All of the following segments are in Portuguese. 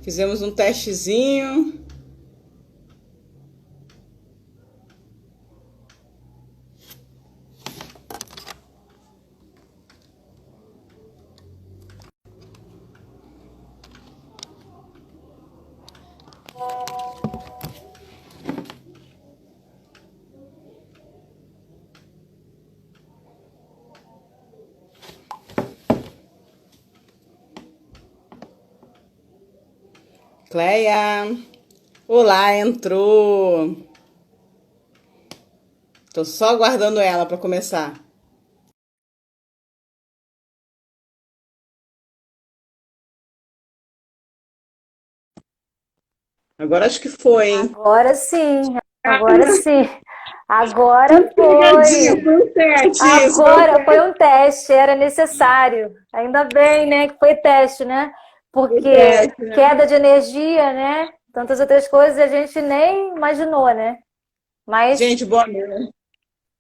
Fizemos um testezinho. Cleia, olá, entrou. Tô só aguardando ela para começar. Agora acho que foi, hein? Agora sim, agora sim. Agora Pegadinha, foi. foi um teste, isso, foi um Agora foi teste, um teste, era necessário. Ainda bem, né, que foi teste, né? foi um Porque teste, né? queda de energia, né? Tantas outras coisas a gente nem imaginou, né? Mas Gente, boa noite.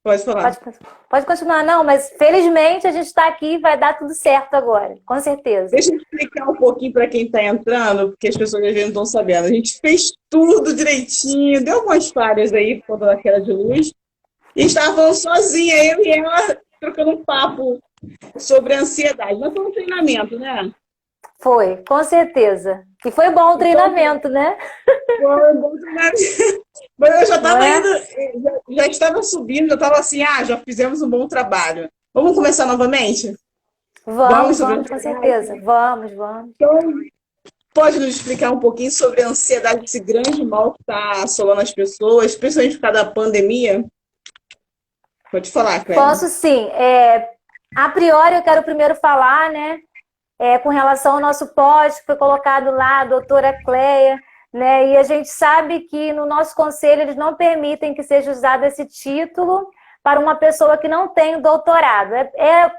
Pode falar. pode, pode continuar, não, mas felizmente a gente está aqui e vai dar tudo certo agora, com certeza. Deixa eu explicar um pouquinho para quem está entrando, porque as pessoas às vezes não estão sabendo. A gente fez tudo direitinho, deu algumas falhas aí por conta da queda de luz. E a gente estava falando sozinha, eu e ela, trocando um papo sobre ansiedade. Mas foi um treinamento, né? Foi, com certeza. E foi bom o Então, treinamento, né? foi um bom treinamento. Mas eu já Não estava indo, é? já estava subindo, já estava assim, já fizemos um bom trabalho. Vamos começar novamente? Vamos Vamos, sobre vamos, com certeza. ansiedade? Vamos, vamos. Então, pode nos explicar um pouquinho sobre a ansiedade, esse grande mal que está assolando as pessoas, principalmente por causa da pandemia? Pode falar, Cléber. Posso sim. A priori, eu quero primeiro falar, né, com relação ao nosso post, que foi colocado lá, a doutora Cleia, né, e a gente sabe que no nosso conselho eles não permitem que seja usado esse título para uma pessoa que não tem o doutorado.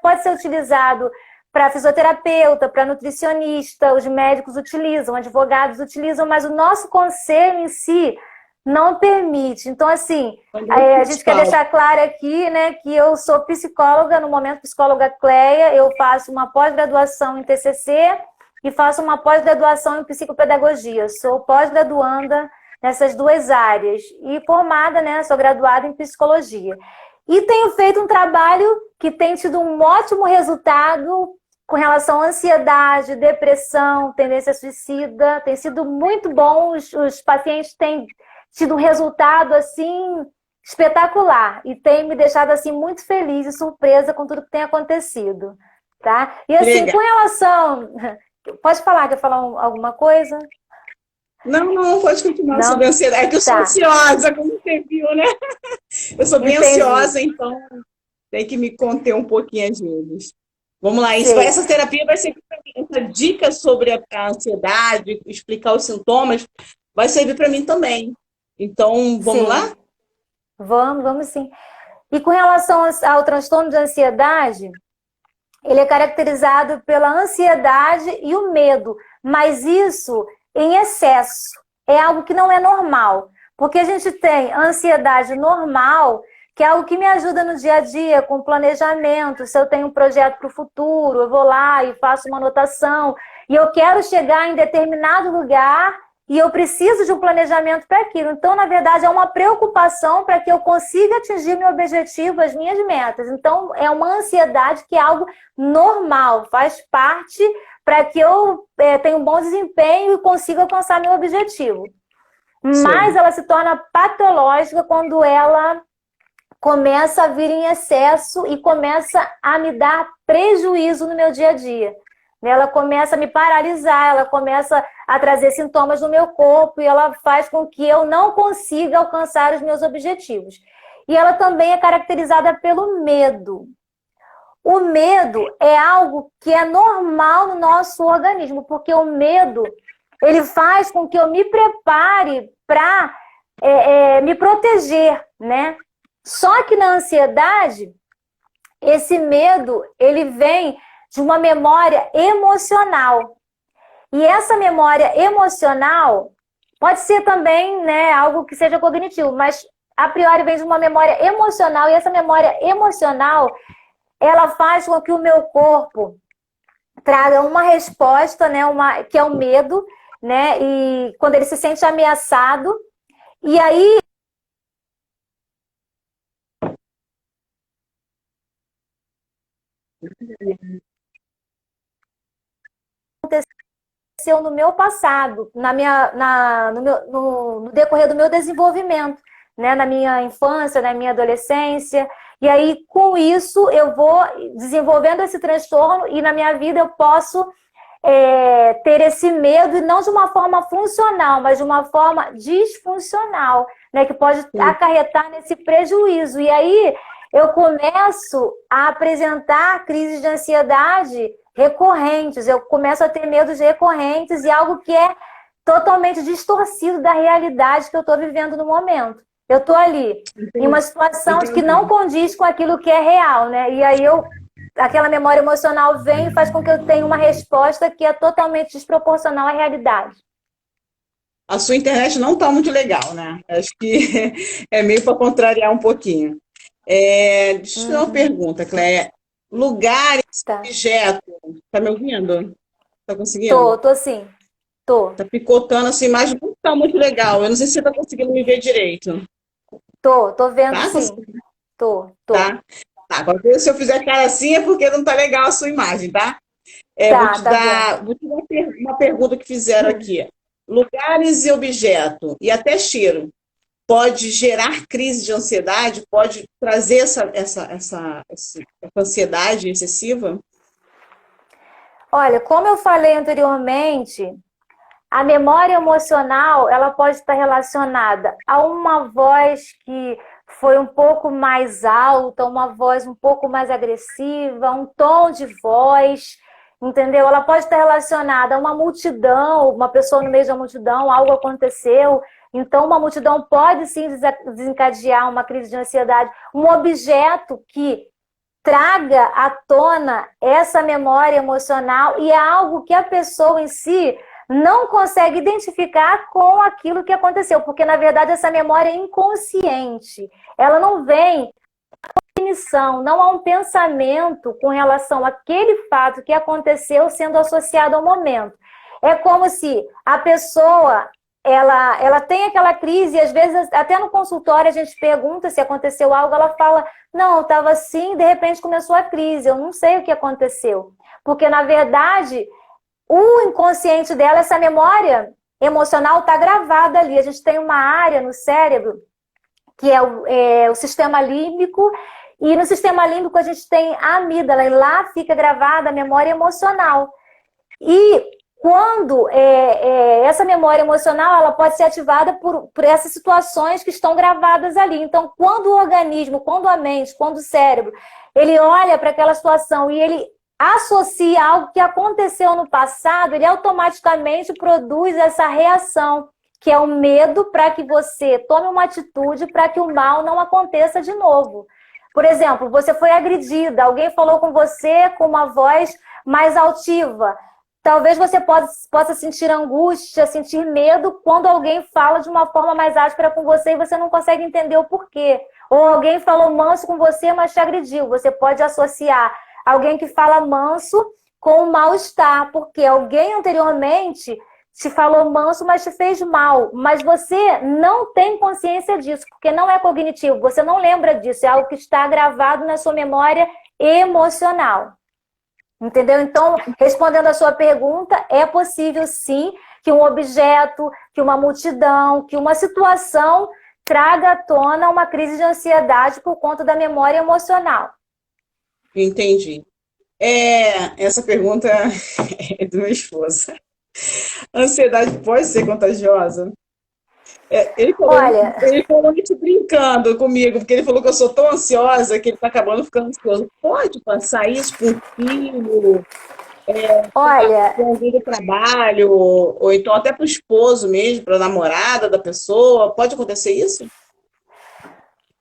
Pode ser utilizado para fisioterapeuta, para nutricionista, os médicos utilizam, advogados utilizam, mas o nosso conselho em si não permite. Então, assim, a gente quer deixar claro aqui, né, que eu sou psicóloga, no momento psicóloga Cleia, eu faço uma pós-graduação em TCC e faço uma pós-graduação em psicopedagogia. Sou pós-graduanda nessas duas áreas e formada, né, sou graduada em psicologia. E tenho feito um trabalho que tem tido um ótimo resultado com relação à ansiedade, depressão, tendência suicida. Tem sido muito bom, os pacientes têm tido um resultado assim espetacular e tem me deixado assim muito feliz e surpresa com tudo que tem acontecido, tá? E assim, Legal. com relação, pode falar, quer falar alguma coisa? Não, não, pode continuar sobre a Não? ansiedade. É que eu sou Tá, ansiosa, como você viu, né? Eu sou bem entendi. ansiosa, então tem que me conter um pouquinho às vezes. Vamos lá, Sei. essa terapia vai ser essa dica sobre a ansiedade, explicar os sintomas, vai servir para mim também. Então, vamos lá? Sim. Vamos sim. E com relação ao transtorno de ansiedade, ele é caracterizado pela ansiedade e o medo, mas isso em excesso. É algo que não é normal, porque a gente tem ansiedade normal, que é algo que me ajuda no dia a dia, com planejamento. Se eu tenho um projeto para o futuro, eu vou lá e faço uma anotação, e eu quero chegar em determinado lugar e eu preciso de um planejamento para aquilo. Então, na verdade, é uma preocupação para que eu consiga atingir meu objetivo, as minhas metas. Então, é uma ansiedade que é algo normal, faz parte para que eu tenha um bom desempenho e consiga alcançar meu objetivo. Mas Sei. ela se torna patológica quando ela começa a vir em excesso e começa a me dar prejuízo no meu dia a dia. Ela começa a me paralisar, ela começa a trazer sintomas no meu corpo e ela faz com que eu não consiga alcançar os meus objetivos. E ela também é caracterizada pelo medo. O medo é algo que é normal no nosso organismo, porque o medo ele faz com que eu me prepare para me proteger, né? Só que na ansiedade, esse medo ele vem de uma memória emocional. E essa memória emocional pode ser também, né, algo que seja cognitivo, mas a priori vem de uma memória emocional e essa memória emocional ela faz com que o meu corpo traga uma resposta, né, que é o medo, né? E quando ele se sente ameaçado, e aí aconteceu no meu passado, no decorrer do meu desenvolvimento, né? Na minha infância, na minha adolescência. E aí, com isso, eu vou desenvolvendo esse transtorno e na minha vida eu posso ter esse medo, e não de uma forma funcional, mas de uma forma disfuncional, né? Que pode acarretar nesse prejuízo. E aí eu começo a apresentar crises de ansiedade recorrentes, eu começo a ter medos recorrentes e algo que é totalmente distorcido da realidade que eu estou vivendo no momento. Eu estou ali em uma situação que não condiz com aquilo que é real, né? E aí aquela memória emocional vem e faz com que eu tenha uma resposta que é totalmente desproporcional à realidade. A sua internet não está muito legal, né? Acho que é meio para contrariar um pouquinho. Deixa eu fazer uma pergunta, Cléia. Lugares, objetos. Tá me ouvindo? Tá conseguindo? Tô sim. Tô. Tá picotando assim, mas não tá muito legal. Eu não sei se você tá conseguindo me ver direito. Tô vendo sim. Tô. Tá. Agora, se eu fizer cara assim é porque não tá legal a sua imagem, tá? Vou te dar uma pergunta que fizeram aqui. Lugares e objeto, e até cheiro, pode gerar crise de ansiedade? Pode trazer essa ansiedade excessiva? Olha, como eu falei anteriormente, a memória emocional, ela pode estar relacionada a uma voz que foi um pouco mais alta, uma voz um pouco mais agressiva, um tom de voz, entendeu? Ela pode estar relacionada a uma multidão, uma pessoa no meio da multidão, algo aconteceu. Então, uma multidão pode sim desencadear uma crise de ansiedade. Um objeto que traga à tona essa memória emocional e é algo que a pessoa em si não consegue identificar com aquilo que aconteceu, porque na verdade essa memória é inconsciente. Ela não vem cognição, não há um pensamento com relação àquele fato que aconteceu sendo associado ao momento. É como se a pessoa ela tem aquela crise e às vezes até no consultório a gente pergunta se aconteceu algo, ela fala, não, eu estava assim, de repente começou a crise, eu não sei o que aconteceu. Porque na verdade o inconsciente dela, essa memória emocional está gravada ali. A gente tem uma área no cérebro que é o sistema límbico, e no sistema límbico a gente tem a amígdala, e lá fica gravada a memória emocional. E quando essa memória emocional ela pode ser ativada por essas situações que estão gravadas ali. Então, quando o organismo, quando a mente, quando o cérebro, ele olha para aquela situação e ele associa algo que aconteceu no passado, ele automaticamente produz essa reação, que é o medo para que você tome uma atitude para que o mal não aconteça de novo. Por exemplo, você foi agredida, alguém falou com você com uma voz mais altiva. Talvez você possa sentir angústia, sentir medo quando alguém fala de uma forma mais áspera com você e você não consegue entender o porquê. Ou alguém falou manso com você, mas te agrediu. Você pode associar alguém que fala manso com mal-estar, porque alguém anteriormente te falou manso, mas te fez mal. Mas você não tem consciência disso, porque não é cognitivo, você não lembra disso, é algo que está gravado na sua memória emocional. Entendeu? Então, respondendo a sua pergunta, é possível sim que um objeto, que uma multidão, que uma situação traga à tona uma crise de ansiedade por conta da memória emocional. Entendi. Essa pergunta é do meu esposo. A ansiedade pode ser contagiosa? Ele falou isso brincando comigo, porque ele falou que eu sou tão ansiosa que ele está acabando ficando ansioso. Pode passar isso para o filho, para alguém do trabalho, ou então até para o esposo mesmo, para a namorada da pessoa? Pode acontecer isso?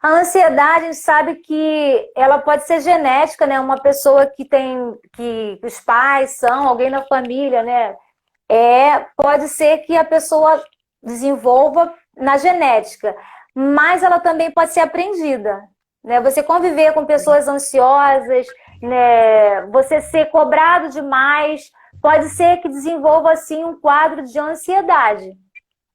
A ansiedade, a gente sabe que ela pode ser genética, né? Uma pessoa que os pais são, alguém na família, né? Pode ser que a pessoa desenvolva na genética, mas ela também pode ser aprendida, né? Você conviver com pessoas ansiosas, né? Você ser cobrado demais pode ser que desenvolva, assim, um quadro de ansiedade.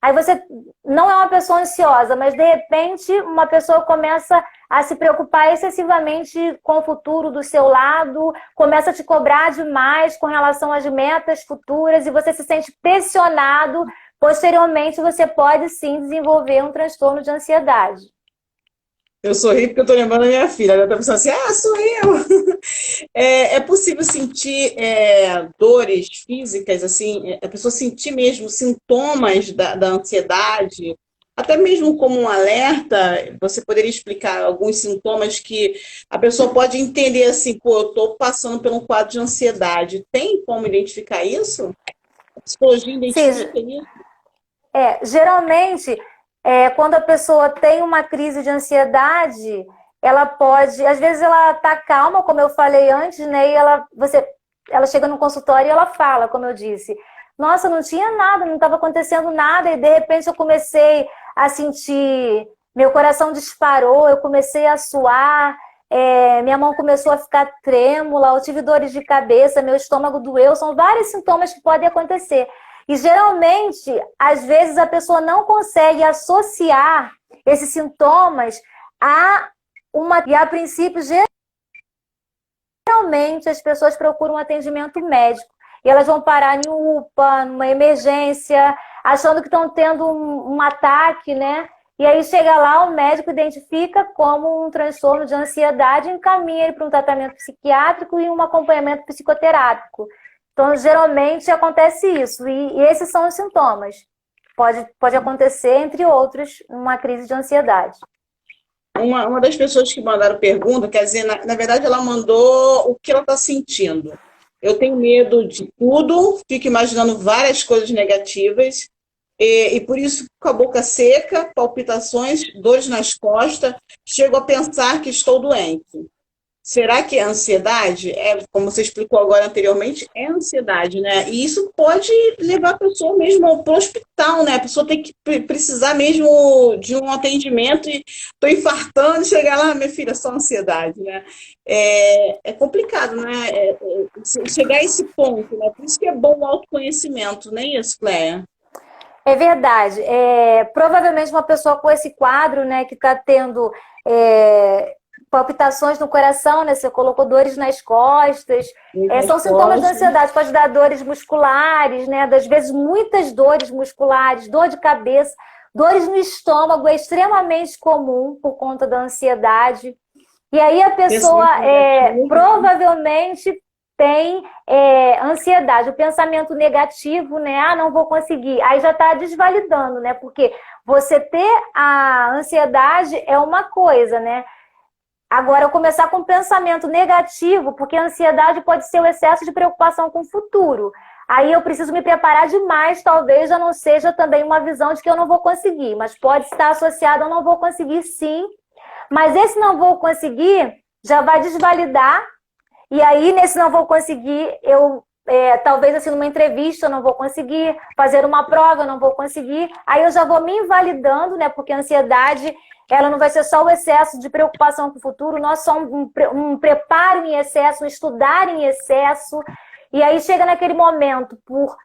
Aí você não é uma pessoa ansiosa, mas de repente uma pessoa começa a se preocupar excessivamente com o futuro do seu lado, começa a te cobrar demais com relação às metas futuras e você se sente pressionado. Posteriormente, você pode sim desenvolver um transtorno de ansiedade. Eu sorri porque eu tô lembrando da minha filha. Ela tá pensando assim, sou eu. É possível sentir dores físicas, assim, a pessoa sentir mesmo sintomas da ansiedade, até mesmo como um alerta, você poderia explicar alguns sintomas que a pessoa pode entender assim, pô, eu tô passando por um quadro de ansiedade. Tem como identificar isso? A psicologia Sim, identifica isso? geralmente, quando a pessoa tem uma crise de ansiedade, ela pode, às vezes ela está calma, como eu falei antes, né? E ela chega no consultório e ela fala, como eu disse, nossa, não tinha nada, não estava acontecendo nada, e de repente eu comecei a sentir, meu coração disparou, eu comecei a suar, minha mão começou a ficar trêmula, eu tive dores de cabeça, meu estômago doeu, são vários sintomas que podem acontecer. E geralmente, às vezes, a pessoa não consegue associar esses sintomas e a princípio, geralmente, as pessoas procuram um atendimento médico. E elas vão parar em UPA, numa emergência, achando que estão tendo um ataque, né? E aí chega lá, o médico identifica como um transtorno de ansiedade e encaminha ele para um tratamento psiquiátrico e um acompanhamento psicoterápico. Então, geralmente, acontece isso. E esses são os sintomas. Pode acontecer, entre outros, uma crise de ansiedade. Uma das pessoas que mandaram pergunta, quer dizer, na verdade, ela mandou o que ela está sentindo. Eu tenho medo de tudo, fico imaginando várias coisas negativas, e por isso fico com a boca seca, palpitações, dores nas costas, chego a pensar que estou doente. Será que é ansiedade? Como você explicou agora anteriormente, é ansiedade, né? E isso pode levar a pessoa mesmo para o hospital, né? A pessoa tem que precisar mesmo de um atendimento e estou infartando, chegar lá, minha filha, só ansiedade, né? É complicado, né? Chegar a esse ponto, né? Por isso que é bom o autoconhecimento, não é isso, Cléia? É verdade. Provavelmente uma pessoa com esse quadro, né, que está tendo palpitações no coração, né? Você colocou dores nas costas. São sintomas de ansiedade. Pode dar dores musculares, né? Às vezes muitas dores musculares, dor de cabeça, dores no estômago, é extremamente comum por conta da ansiedade. E aí a pessoa provavelmente tem ansiedade, o pensamento negativo, né? Não vou conseguir. Aí já está desvalidando, né? Porque você ter a ansiedade é uma coisa, né? Agora, eu começar com um pensamento negativo, porque a ansiedade pode ser o excesso de preocupação com o futuro. Aí eu preciso me preparar demais, talvez já não seja também uma visão de que eu não vou conseguir, mas pode estar associado a não vou conseguir sim. Mas esse não vou conseguir já vai desvalidar, e aí nesse não vou conseguir, talvez assim numa entrevista eu não vou conseguir, fazer uma prova eu não vou conseguir, aí eu já vou me invalidando, né? Porque a ansiedade, ela não vai ser só o excesso de preocupação com o futuro, nós somos um preparo em excesso, um estudar em excesso, e aí chega naquele momento, por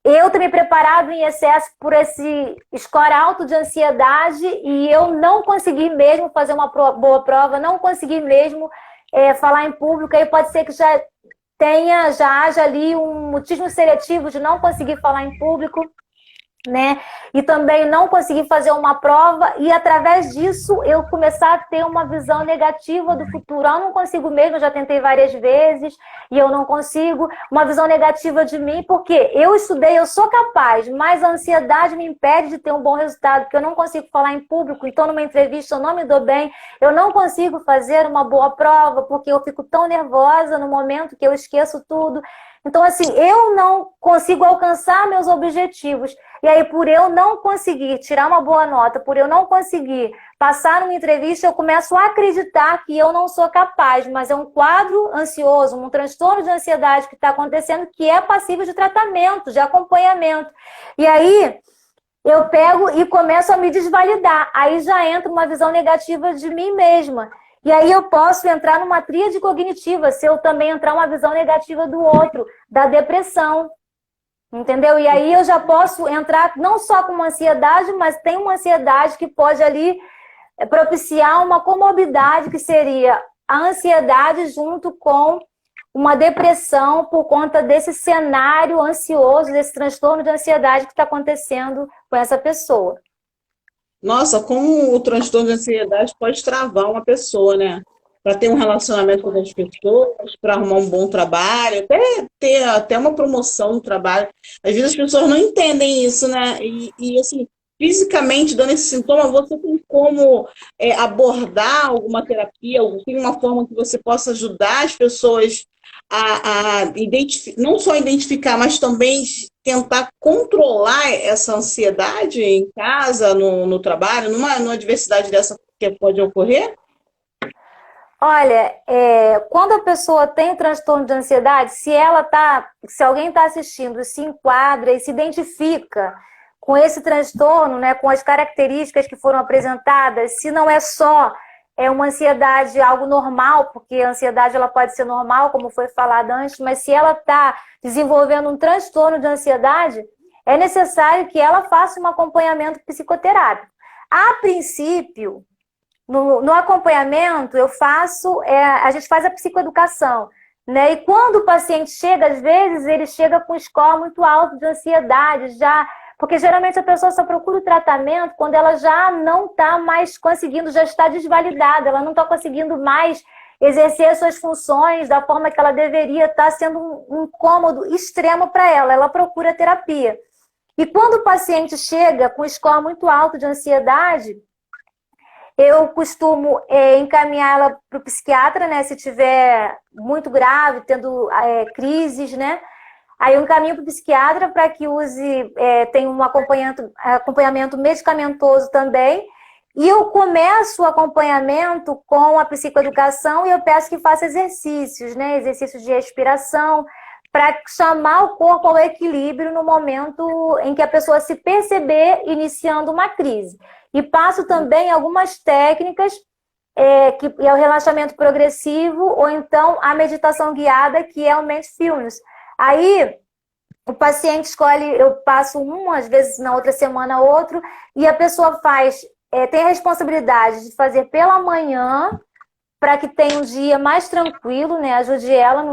eu ter me preparado em excesso por esse score alto de ansiedade e eu não conseguir mesmo fazer uma boa prova, não conseguir mesmo falar em público, aí pode ser que já haja ali um mutismo seletivo de não conseguir falar em público, né? E também não conseguir fazer uma prova e através disso eu começar a ter uma visão negativa do futuro. Eu não consigo mesmo, eu já tentei várias vezes e eu não consigo. Uma visão negativa de mim porque eu estudei, eu sou capaz, mas a ansiedade me impede de ter um bom resultado, porque eu não consigo falar em público, então numa entrevista eu não me dou bem, eu não consigo fazer uma boa prova porque eu fico tão nervosa no momento que eu esqueço tudo. Então, assim, eu não consigo alcançar meus objetivos. E aí, por eu não conseguir tirar uma boa nota, por eu não conseguir passar numa entrevista, eu começo a acreditar que eu não sou capaz. Mas é um quadro ansioso, um transtorno de ansiedade que está acontecendo que é passível de tratamento, de acompanhamento. E aí, eu pego e começo a me desvalidar. Aí já entra uma visão negativa de mim mesma. E aí eu posso entrar numa tríade cognitiva, se eu também entrar uma visão negativa do outro, da depressão. Entendeu? E aí eu já posso entrar não só com uma ansiedade, mas tem uma ansiedade que pode ali propiciar uma comorbidade, que seria a ansiedade junto com uma depressão por conta desse cenário ansioso, desse transtorno de ansiedade que está acontecendo com essa pessoa. Nossa, como o transtorno de ansiedade pode travar uma pessoa, né? Para ter um relacionamento com outras pessoas, para arrumar um bom trabalho, até ter até uma promoção no trabalho. Às vezes as pessoas não entendem isso, né? Assim, fisicamente, dando esse sintoma, você tem como abordar alguma terapia, tem uma forma que você possa ajudar as pessoas a não só identificar, mas também tentar controlar essa ansiedade em casa, no trabalho, numa adversidade dessa que pode ocorrer? Olha, quando a pessoa tem um transtorno de ansiedade, se alguém está assistindo, se enquadra e se identifica com esse transtorno, né, com as características que foram apresentadas, se não é só uma ansiedade algo normal, porque a ansiedade ela pode ser normal, como foi falado antes, mas se ela está desenvolvendo um transtorno de ansiedade, é necessário que ela faça um acompanhamento psicoterápico. A princípio, no acompanhamento, a gente faz a psicoeducação, né? E quando o paciente chega, às vezes, ele chega com score muito alto de ansiedade, porque geralmente a pessoa só procura o tratamento quando ela já não está mais conseguindo, já está desvalidada, ela não está conseguindo mais exercer as suas funções da forma que ela deveria, está sendo um incômodo extremo para ela, ela procura terapia. E quando o paciente chega com score muito alto de ansiedade, eu costumo encaminhá-la para o psiquiatra, né? Se tiver muito grave, tendo crises, né? Aí eu encaminho para o psiquiatra para que tem um acompanhamento medicamentoso também. E eu começo o acompanhamento com a psicoeducação e eu peço que faça exercícios, né? Exercícios de respiração, para chamar o corpo ao equilíbrio no momento em que a pessoa se perceber iniciando uma crise. E passo também algumas técnicas, que é o relaxamento progressivo, ou então a meditação guiada, que é o Mindfulness. Aí, o paciente escolhe, eu passo às vezes na outra semana outro, e a pessoa tem a responsabilidade de fazer pela manhã, para que tenha um dia mais tranquilo, né? Ajude ela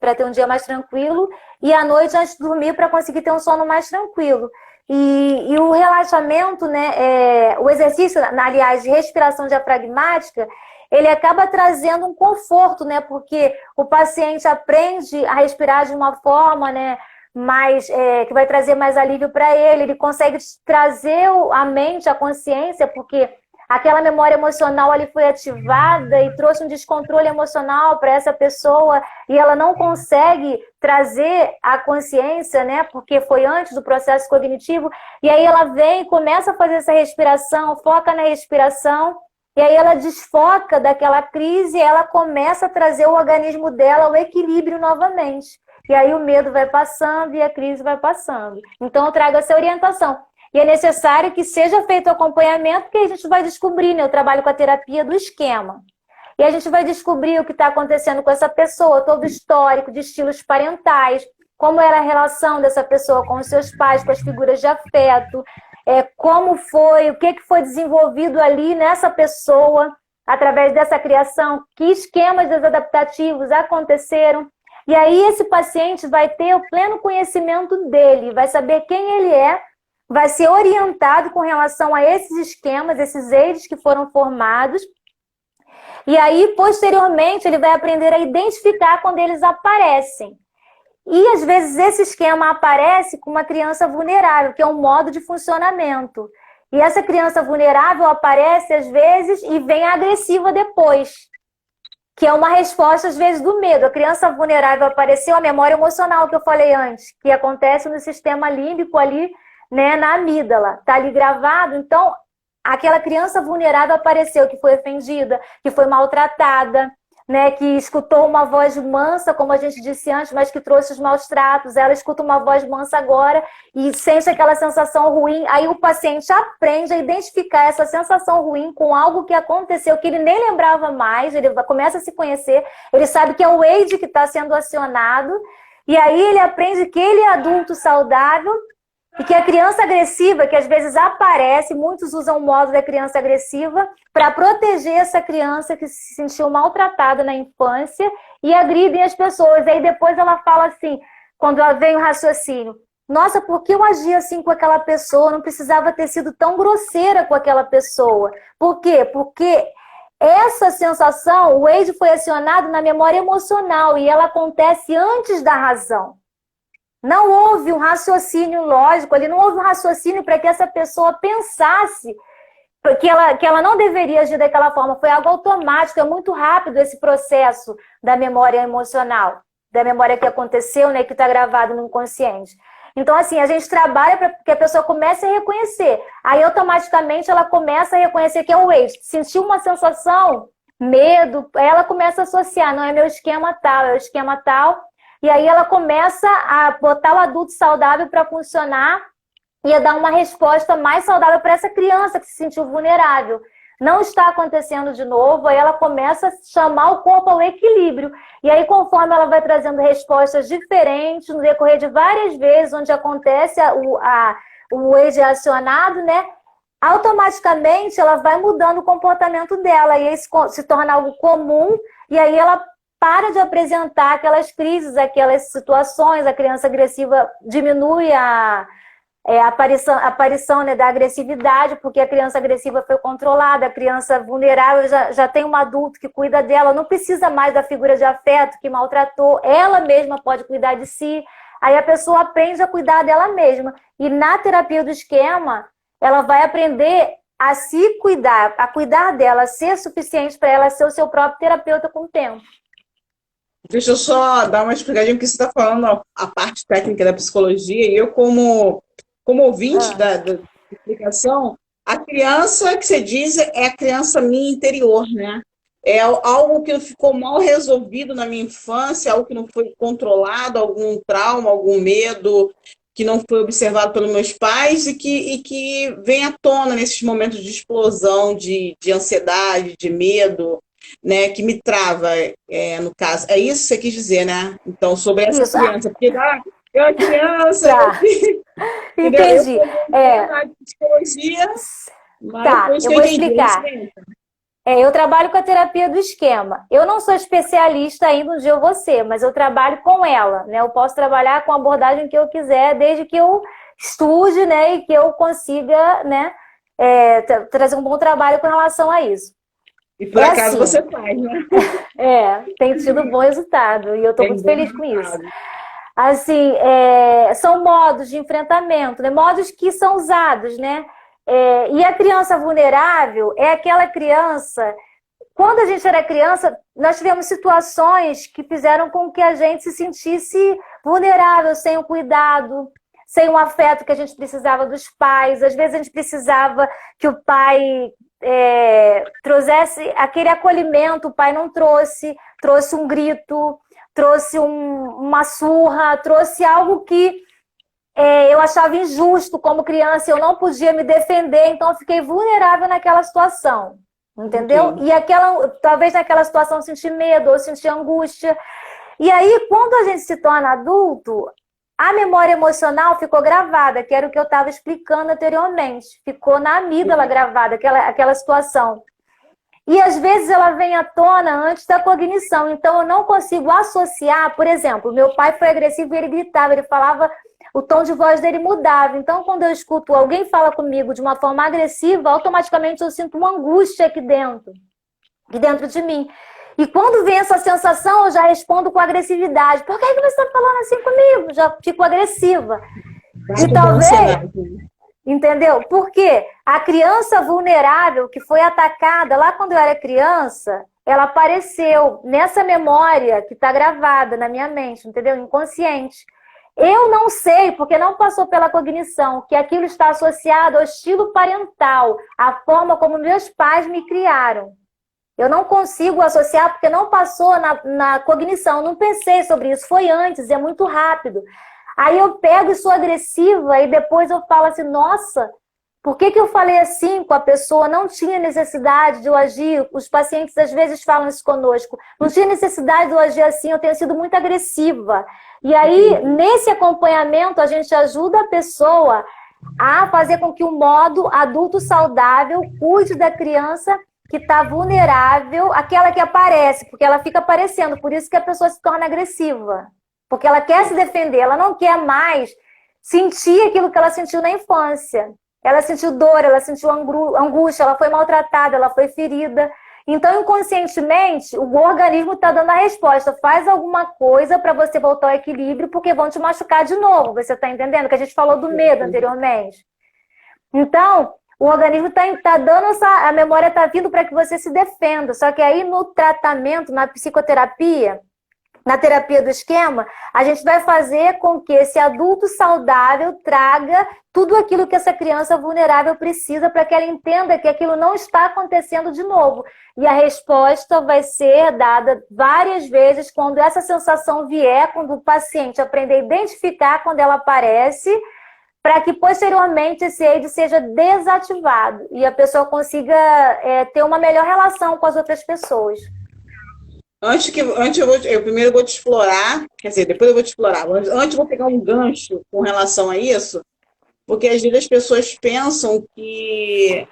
para ter um dia mais tranquilo, e à noite antes de dormir para conseguir ter um sono mais tranquilo. E o relaxamento, né? O exercício, aliás, de respiração diafragmática, ele acaba trazendo um conforto, né? Porque o paciente aprende a respirar de uma forma, né? Que vai trazer mais alívio para ele consegue trazer a mente, a consciência, porque aquela memória emocional ali foi ativada e trouxe um descontrole emocional para essa pessoa e ela não consegue trazer a consciência, né? Porque foi antes do processo cognitivo. E aí ela vem, começa a fazer essa respiração, foca na respiração e aí ela desfoca daquela crise e ela começa a trazer o organismo dela ao equilíbrio novamente. E aí o medo vai passando e a crise vai passando. Então eu trago essa orientação. E é necessário que seja feito o acompanhamento, porque a gente vai descobrir, né? Eu trabalho com a terapia do esquema. E a gente vai descobrir o que está acontecendo com essa pessoa, todo o histórico de estilos parentais, como era a relação dessa pessoa com os seus pais, com as figuras de afeto, como foi, o que foi desenvolvido ali nessa pessoa, através dessa criação, que esquemas desadaptativos aconteceram. E aí esse paciente vai ter o pleno conhecimento dele, vai saber quem ele é, vai ser orientado com relação a esses esquemas, esses eixos que foram formados. E aí, posteriormente, ele vai aprender a identificar quando eles aparecem. E, às vezes, esse esquema aparece com uma criança vulnerável, que é um modo de funcionamento. E essa criança vulnerável aparece, às vezes, e vem agressiva depois, que é uma resposta, às vezes, do medo. A criança vulnerável apareceu, a memória emocional que eu falei antes, que acontece no sistema límbico ali, né, na amígdala, tá ali gravado. Então, aquela criança vulnerável apareceu, que foi ofendida, que foi maltratada, né, que escutou uma voz mansa, como a gente disse antes, mas que trouxe os maus tratos. Ela escuta uma voz mansa agora e sente aquela sensação ruim. Aí o paciente aprende a identificar essa sensação ruim com algo que aconteceu, que ele nem lembrava mais, ele começa a se conhecer, ele sabe que é o Wade que está sendo acionado, e aí ele aprende que ele é adulto saudável, e que a criança agressiva, que às vezes aparece, muitos usam o modo da criança agressiva para proteger essa criança que se sentiu maltratada na infância e agridem as pessoas. E aí depois ela fala assim, quando ela vem o raciocínio, nossa, por que eu agi assim com aquela pessoa? Eu não precisava ter sido tão grosseira com aquela pessoa. Por quê? Porque essa sensação, o Wade foi acionado na memória emocional e ela acontece antes da razão. Não houve um raciocínio lógico, ali não houve um raciocínio para que essa pessoa pensasse que ela não deveria agir daquela forma. Foi algo automático, é muito rápido esse processo da memória emocional, da memória que aconteceu, né, que está gravado no inconsciente. Então, assim, a gente trabalha para que a pessoa comece a reconhecer. Aí, automaticamente, ela começa a reconhecer que é o Wade. Sentiu uma sensação, medo, aí ela começa a associar, não é meu esquema tal, é o esquema tal. E aí ela começa a botar o adulto saudável para funcionar e a dar uma resposta mais saudável para essa criança que se sentiu vulnerável. Não está acontecendo de novo, aí ela começa a chamar o corpo ao equilíbrio. E aí, conforme ela vai trazendo respostas diferentes, no decorrer de várias vezes, onde acontece o Wade acionado, né? Automaticamente ela vai mudando o comportamento dela. E aí se torna algo comum, e aí ela para de apresentar aquelas crises, aquelas situações, a criança agressiva diminui a aparição, né, da agressividade, porque a criança agressiva foi controlada, a criança vulnerável já tem um adulto que cuida dela, não precisa mais da figura de afeto que maltratou, ela mesma pode cuidar de si, aí a pessoa aprende a cuidar dela mesma. E na terapia do esquema, ela vai aprender a se cuidar, a cuidar dela, a ser suficiente para ela ser o seu próprio terapeuta com o tempo. Deixa eu só dar uma explicação, porque você está falando a parte técnica da psicologia, e eu, como ouvinte da explicação, a criança que você diz é a criança minha interior, né? É algo que ficou mal resolvido na minha infância, algo que não foi controlado, algum trauma, algum medo que não foi observado pelos meus pais e que vem à tona nesses momentos de explosão, de ansiedade, de medo, né, que me trava, no caso. É isso que você quis dizer, né? Então, sobre essa criança. Porque eu a criança... Tá. Entendi. Na psicologia, tá, eu vou explicar. Eu trabalho com a terapia do esquema. Eu não sou especialista ainda, um dia eu vou ser, mas eu trabalho com ela, né? Eu posso trabalhar com a abordagem que eu quiser, desde que eu estude, né, e que eu consiga, né, trazer um bom trabalho com relação a isso. E por acaso assim, você faz, né? Tem tido bom resultado, e eu estou muito feliz com isso. Assim, são modos de enfrentamento, né? Modos que são usados, né? E a criança vulnerável é aquela criança... Quando a gente era criança, nós tivemos situações que fizeram com que a gente se sentisse vulnerável, sem o cuidado, sem o afeto que a gente precisava dos pais. Às vezes a gente precisava que o pai trouxesse aquele acolhimento, o pai não trouxe um grito, trouxe uma surra, trouxe algo que eu achava injusto como criança, eu não podia me defender, então eu fiquei vulnerável naquela situação, entendeu? Okay. E talvez naquela situação eu senti medo, eu senti angústia. E aí, quando a gente se torna adulto, a memória emocional ficou gravada, que era o que eu estava explicando anteriormente. Ficou na amígdala gravada, aquela situação. E às vezes ela vem à tona antes da cognição. Então eu não consigo associar, por exemplo, meu pai foi agressivo e ele gritava, ele falava, o tom de voz dele mudava. Então quando eu escuto alguém fala comigo de uma forma agressiva, automaticamente eu sinto uma angústia aqui dentro de mim. E quando vem essa sensação, eu já respondo com agressividade. Por que você está falando assim comigo? Já fico agressiva. E talvez... Entendeu? Porque a criança vulnerável que foi atacada lá quando eu era criança, ela apareceu nessa memória que está gravada na minha mente, entendeu? Inconsciente. Eu não sei, porque não passou pela cognição, que aquilo está associado ao estilo parental, à forma como meus pais me criaram. Eu não consigo associar porque não passou na cognição, não pensei sobre isso, foi antes, é muito rápido. Aí eu pego e sou agressiva e depois eu falo assim, nossa, por que eu falei assim com a pessoa? Não tinha necessidade de eu agir. Os pacientes às vezes falam isso conosco. Não tinha necessidade de eu agir assim, eu tenho sido muito agressiva. E aí, nesse acompanhamento, a gente ajuda a pessoa a fazer com que o modo adulto saudável cuide da criança que está vulnerável, aquela que aparece, porque ela fica aparecendo. Por isso que a pessoa se torna agressiva. Porque ela quer se defender, ela não quer mais sentir aquilo que ela sentiu na infância. Ela sentiu dor, ela sentiu angústia, ela foi maltratada, ela foi ferida. Então, inconscientemente, o organismo está dando a resposta. Faz alguma coisa para você voltar ao equilíbrio, porque vão te machucar de novo. Você está entendendo? Que a gente falou do medo anteriormente. Então, o organismo está dando a memória está vindo para que você se defenda. Só que aí no tratamento, na psicoterapia, na terapia do esquema, a gente vai fazer com que esse adulto saudável traga tudo aquilo que essa criança vulnerável precisa para que ela entenda que aquilo não está acontecendo de novo. E a resposta vai ser dada várias vezes quando essa sensação vier, quando o paciente aprender a identificar quando ela aparece, para que posteriormente esse AID seja desativado e a pessoa consiga ter uma melhor relação com as outras pessoas. Eu primeiro vou te explorar, quer dizer, depois eu vou te explorar. Antes eu vou pegar um gancho com relação a isso, porque às vezes as pessoas pensam que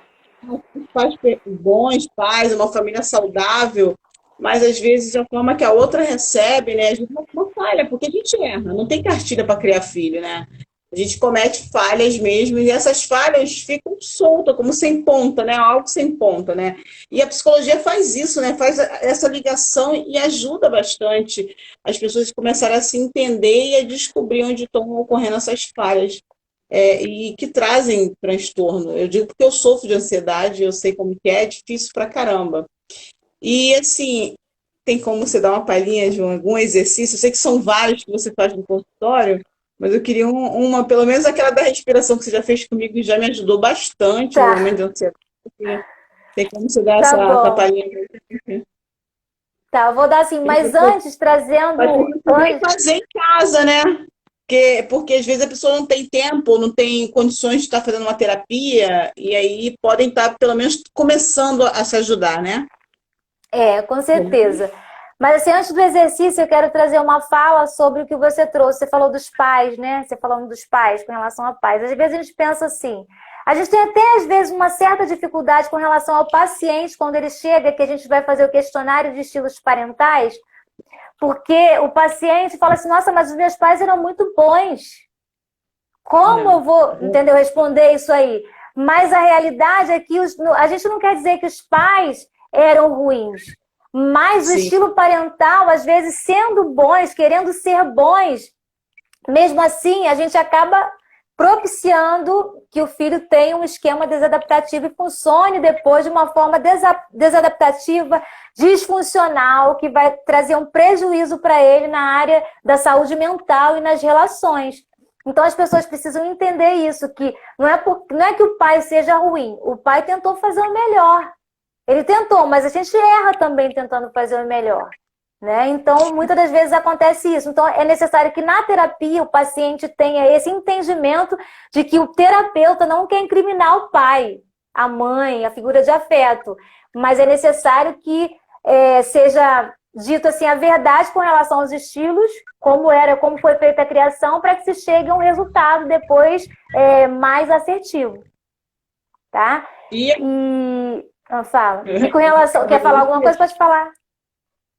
os pais bons, pais, uma família saudável, mas às vezes a forma que a outra recebe, né, a gente não falha, porque a gente erra, não tem cartilha para criar filho, né? A gente comete falhas mesmo, e essas falhas ficam soltas, como sem ponta, né? Algo sem ponta, né? E a psicologia faz isso, né? Faz essa ligação e ajuda bastante as pessoas a começarem a se entender e a descobrir onde estão ocorrendo essas falhas. E que trazem transtorno. Eu digo porque eu sofro de ansiedade, eu sei como que é difícil pra caramba. E assim, tem como você dar uma palhinha de algum exercício? Eu sei que são vários que você faz no consultório, mas eu queria uma, pelo menos aquela da respiração que você já fez comigo, e já me ajudou bastante no momento de ansiedade. Tem como você dar essa palhinha? Tá, eu vou dar assim, mas antes, trazendo... Pode fazer em casa, né? Porque às vezes a pessoa não tem tempo, não tem condições de estar fazendo uma terapia, e aí podem estar, pelo menos, começando a se ajudar, né? Com certeza. Mas assim, antes do exercício, eu quero trazer uma fala sobre o que você trouxe. Você falou dos pais, né? Você falando dos pais, com relação a pais. Às vezes a gente pensa assim, a gente tem até, às vezes, uma certa dificuldade com relação ao paciente, quando ele chega, que a gente vai fazer o questionário de estilos parentais, porque o paciente fala assim, nossa, mas os meus pais eram muito bons. Como eu vou, entendeu, responder isso aí? Mas a realidade é que a gente não quer dizer que os pais eram ruins, mas o estilo parental, às vezes, sendo bons, querendo ser bons, mesmo assim, a gente acaba propiciando que o filho tenha um esquema desadaptativo e funcione depois de uma forma desadaptativa, disfuncional, que vai trazer um prejuízo para ele na área da saúde mental e nas relações. Então as pessoas precisam entender isso, que não é que o pai seja ruim, o pai tentou fazer o melhor. Ele tentou, mas a gente erra também tentando fazer o melhor, né? Então, muitas das vezes acontece isso. Então, é necessário que na terapia o paciente tenha esse entendimento de que o terapeuta não quer incriminar o pai, a mãe, a figura de afeto, mas é necessário que seja dito assim a verdade com relação aos estilos, como foi feita a criação, para que se chegue a um resultado depois mais assertivo, tá? Fala. E com relação... Quer falar alguma coisa? Pode falar.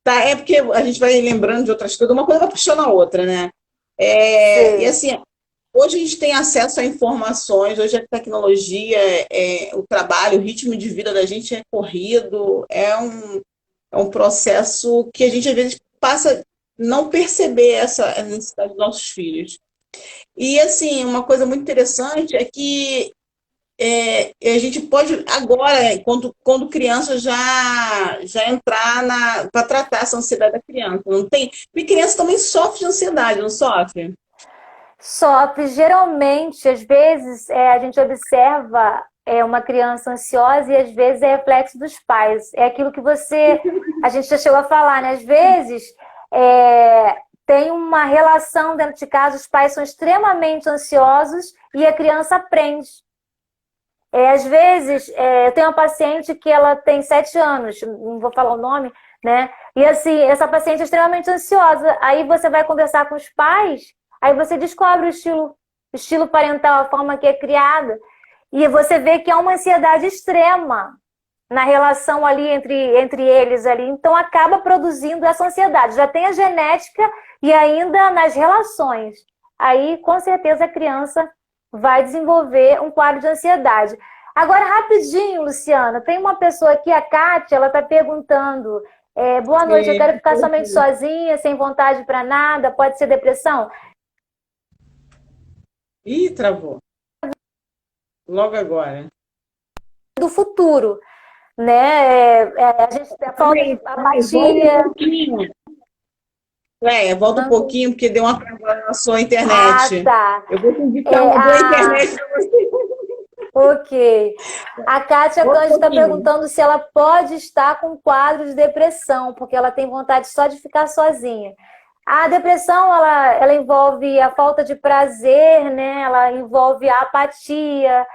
Tá, é porque a gente vai lembrando de outras coisas, uma coisa vai puxando a outra, né? E assim, hoje a gente tem acesso a informações, hoje a tecnologia, o trabalho, o ritmo de vida da gente é corrido, é um processo que a gente às vezes passa a não perceber essa necessidade dos nossos filhos. E assim, uma coisa muito interessante é que a gente pode agora, quando criança, já entrar para tratar essa ansiedade da criança. Não tem? Porque criança também sofre de ansiedade, não sofre? Sofre. Geralmente, às vezes, a gente observa é uma criança ansiosa e às vezes é reflexo dos pais. É aquilo que a gente já chegou a falar, né? Às vezes tem uma relação dentro de casa, os pais são extremamente ansiosos e a criança aprende. Às vezes, eu tenho uma paciente que ela tem 7 anos, não vou falar o nome, né? E assim, essa paciente é extremamente ansiosa. Aí você vai conversar com os pais, aí você descobre o estilo parental, a forma que é criada, e você vê que há uma ansiedade extrema na relação ali entre eles ali. Então acaba produzindo essa ansiedade. Já tem a genética e ainda nas relações. Aí, com certeza, a criança vai desenvolver um quadro de ansiedade. Agora, rapidinho, Luciana, tem uma pessoa aqui, a Kátia, ela está perguntando: boa noite, eu quero ficar somente sozinha, sem vontade para nada, pode ser depressão? Ih, travou. Logo agora. Do futuro, né? A gente falta de apatia. Volta um pouquinho, porque deu uma travada na sua internet. Tá. Eu vou te indicar uma boa internet para você. Ok. A Kátia Cândido está perguntando se ela pode estar com quadro de depressão, porque ela tem vontade só de ficar sozinha. A depressão, ela envolve a falta de prazer, né? Ela envolve a apatia,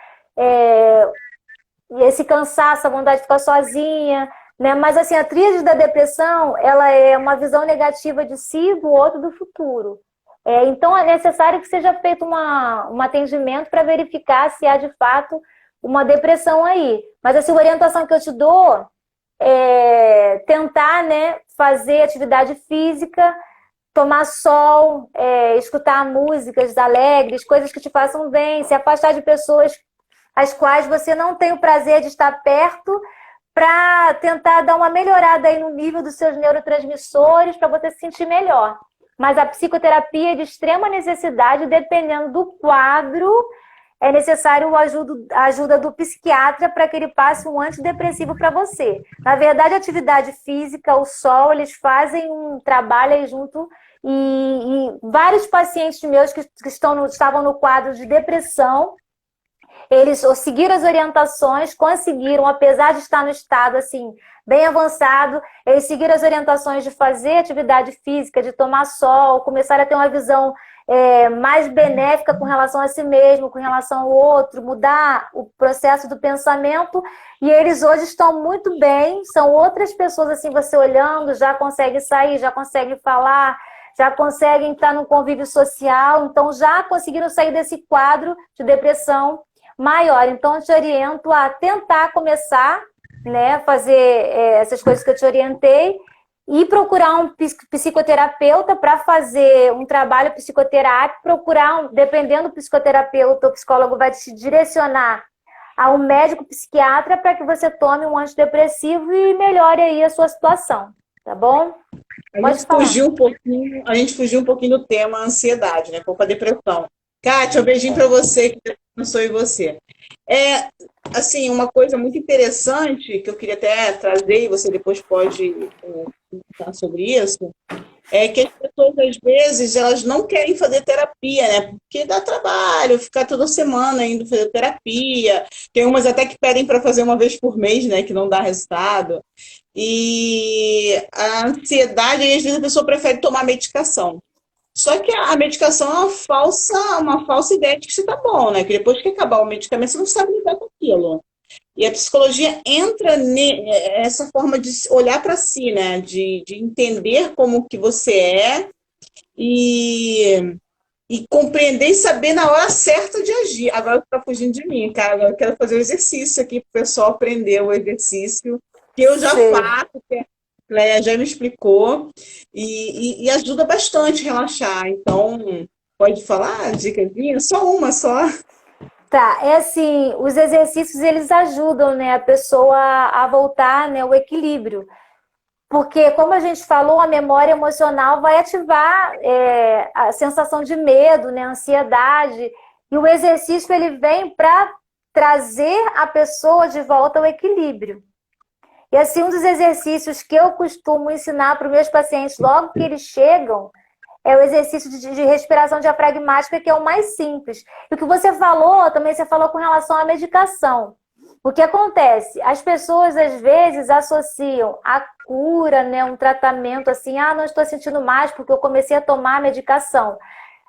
esse cansaço, a vontade de ficar sozinha, né? Mas assim, a tríade da depressão, ela é uma visão negativa de si, do outro, do futuro. Então é necessário que seja feito um atendimento para verificar se há de fato uma depressão aí. Mas assim, a orientação que eu te dou é tentar, né, fazer atividade física, tomar sol, escutar músicas alegres, coisas que te façam bem, se afastar de pessoas as quais você não tem o prazer de estar perto, para tentar dar uma melhorada aí no nível dos seus neurotransmissores, para você se sentir melhor. Mas a psicoterapia é de extrema necessidade, dependendo do quadro, é necessário a ajuda do psiquiatra para que ele passe um antidepressivo para você. Na verdade, a atividade física, o sol, eles fazem um trabalho aí junto, e vários pacientes meus que estavam no quadro de depressão, eles seguiram as orientações, conseguiram, apesar de estar no estado assim bem avançado, eles seguiram as orientações de fazer atividade física, de tomar sol, começaram a ter uma visão mais benéfica com relação a si mesmo, com relação ao outro, mudar o processo do pensamento, e eles hoje estão muito bem, são outras pessoas assim, você olhando, já conseguem sair, já conseguem falar, já conseguem estar no convívio social, então já conseguiram sair desse quadro de depressão maior. Então, eu te oriento a tentar começar, né, fazer essas coisas que eu te orientei e procurar um psicoterapeuta para fazer um trabalho psicoterápico, dependendo do psicoterapeuta, o psicólogo vai te direcionar a um médico psiquiatra para que você tome um antidepressivo e melhore aí a sua situação, tá bom? A gente fugiu um pouquinho do tema ansiedade, né, para depressão. Kátia, um beijinho para você, que Deus abençoe você. Assim, uma coisa muito interessante que eu queria até trazer, e você depois pode comentar sobre isso, é que as pessoas, às vezes, elas não querem fazer terapia, né? Porque dá trabalho, ficar toda semana indo fazer terapia. Tem umas até que pedem para fazer uma vez por mês, né? Que não dá resultado. E a ansiedade, às vezes, a pessoa prefere tomar medicação. Só que a medicação é uma falsa ideia de que você está bom, né? Que depois que acabar o medicamento, você não sabe lidar com aquilo. E a psicologia entra nessa forma de olhar para si, né? De entender como que você é e compreender e saber na hora certa de agir. Agora você está fugindo de mim, cara. Agora eu quero fazer o exercício aqui para o pessoal aprender o exercício que eu já faço, que a Cléia já me explicou, e ajuda bastante a relaxar. Então, pode falar, dicasinha? Só uma, só. Tá, assim, os exercícios, eles ajudam, né, a pessoa a voltar, né, ao equilíbrio. Porque, como a gente falou, a memória emocional vai ativar a sensação de medo, né, ansiedade, e o exercício, ele vem para trazer a pessoa de volta ao equilíbrio. E assim, um dos exercícios que eu costumo ensinar para os meus pacientes logo que eles chegam é o exercício de respiração diafragmática, que é o mais simples. E o que você falou, também você falou com relação à medicação. O que acontece? As pessoas, às vezes, associam a cura, né, um tratamento assim, não estou sentindo mais porque eu comecei a tomar a medicação.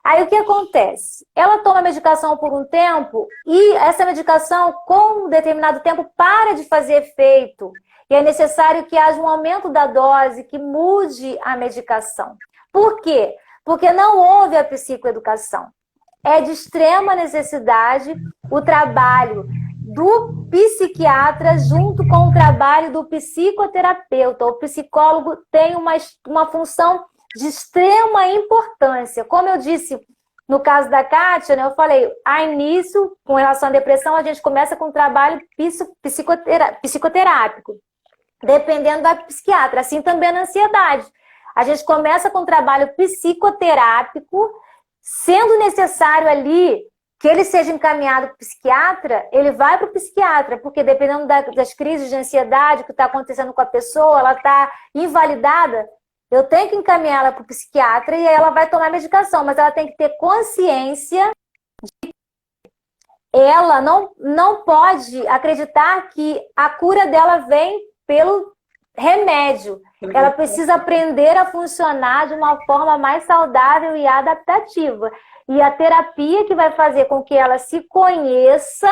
Aí o que acontece? Ela toma a medicação por um tempo e essa medicação, com um determinado tempo, para de fazer efeito. E é necessário que haja um aumento da dose, que mude a medicação. Por quê? Porque não houve a psicoeducação. É de extrema necessidade o trabalho do psiquiatra junto com o trabalho do psicoterapeuta. O psicólogo tem uma função de extrema importância. Como eu disse no caso da Kátia, né, eu falei, a início, com relação à depressão, a gente começa com um trabalho psicoterápico, dependendo da psiquiatra. Assim também na ansiedade. A gente começa com um trabalho psicoterápico, sendo necessário ali que ele seja encaminhado para o psiquiatra, ele vai para o psiquiatra, porque dependendo das crises de ansiedade que está acontecendo com a pessoa, ela está invalidada, eu tenho que encaminhá-la para o psiquiatra e aí ela vai tomar medicação, mas ela tem que ter consciência de que ela não pode acreditar que a cura dela vem pelo remédio. Ela precisa aprender a funcionar de uma forma mais saudável e adaptativa. E a terapia que vai fazer com que ela se conheça,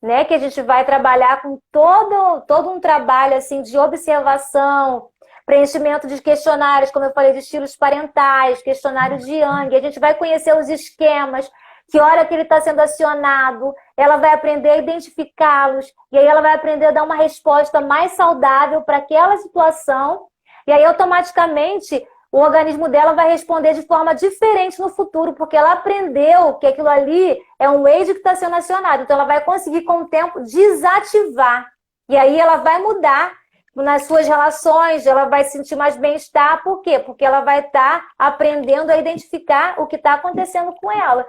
né, que a gente vai trabalhar com todo um trabalho assim, de observação, preenchimento de questionários, como eu falei, de estilos parentais, questionário de Jung, a gente vai conhecer os esquemas, que hora que ele está sendo acionado, ela vai aprender a identificá-los, e aí ela vai aprender a dar uma resposta mais saudável para aquela situação, e aí automaticamente o organismo dela vai responder de forma diferente no futuro, porque ela aprendeu que aquilo ali é um wave que está sendo acionado, então ela vai conseguir com o tempo desativar, e aí ela vai mudar nas suas relações, ela vai sentir mais bem-estar, por quê? Porque ela vai estar aprendendo a identificar o que está acontecendo com ela.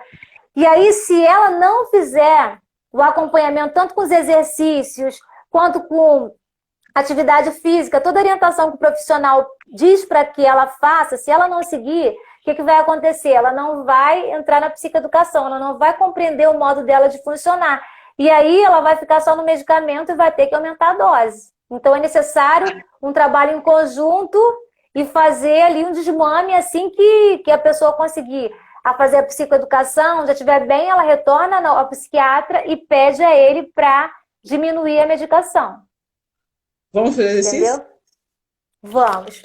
E aí, se ela não fizer o acompanhamento, tanto com os exercícios, quanto com atividade física, toda orientação que o profissional diz para que ela faça, se ela não seguir, o que vai acontecer? Ela não vai entrar na psicoeducação, ela não vai compreender o modo dela de funcionar. E aí, ela vai ficar só no medicamento e vai ter que aumentar a dose. Então, é necessário um trabalho em conjunto e fazer ali um desmame assim que a pessoa conseguir a fazer a psicoeducação, já estiver bem, ela retorna ao psiquiatra e pede a ele para diminuir a medicação. Vamos fazer exercício? Entendeu? Vamos.